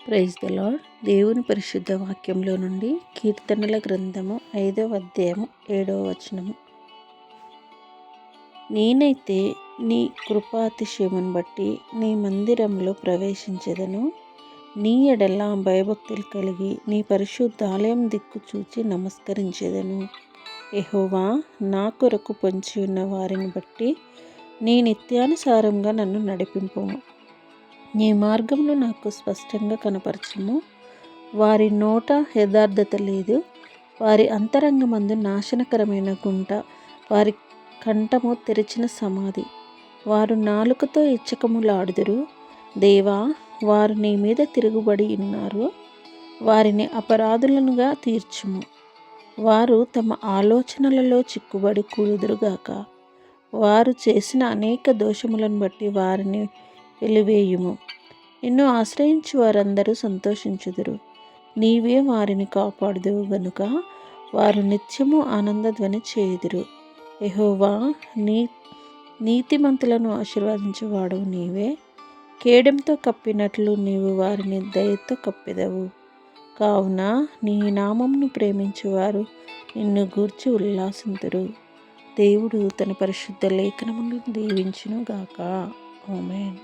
Praise the lord. దేవుని పరిశుద్ధ వాక్యంలో నుండి కీర్తనల గ్రంథము 5వ అధ్యాయము 7వ వచనము. నేనైతే నీ కృపాతిశయమును బట్టి నీ మందిరంలో ప్రవేశించెదను. నీ ఎడల భయభక్తులు కలిగి నీ పరిశుద్ధాలయం దిక్కు చూచి నమస్కరించెదను. యెహోవా, నా కొరకు పొంచి ఉన్న వారిని బట్టి నీ నిత్యానుసారంగా నన్ను నడిపింపుము. నీ మార్గమును నాకు స్పష్టంగా కనపరచుము. వారి నోట యథార్థత లేదు, వారి అంతరంగమందు నాశనకరమైన గుంట, వారి కంఠము తెరిచిన సమాధి. వారు నాలుకతో ఇచ్చకములాడుదురు. దేవా, వారు నీ మీద తిరుగుబడి ఉన్నారు. వారిని అపరాధులనుగా తీర్చుము. వారు తమ ఆలోచనలలో చిక్కుబడి కూలుదురుగాక. వారు చేసిన అనేక దోషములను బట్టి వారిని వెలివేయుము. నిన్ను ఆశ్రయించి వారందరూ సంతోషించుదురు. నీవే వారిని కాపాడుదువు గనుక వారు నిత్యము ఆనందధ్వని చేయుదురు. యెహోవా, నీతిమంతులను ఆశీర్వదించువాడవు నీవే. కేడెంతో కప్పినట్లు నీవు వారిని దయతో కప్పెదవు. కావున నీ నామమును ప్రేమించువారు నిన్ను గూర్చి ఉల్లాసింతురు. దేవుడు తన పరిశుద్ధ లేఖనములను దీవించును గాక. ఆమేన్.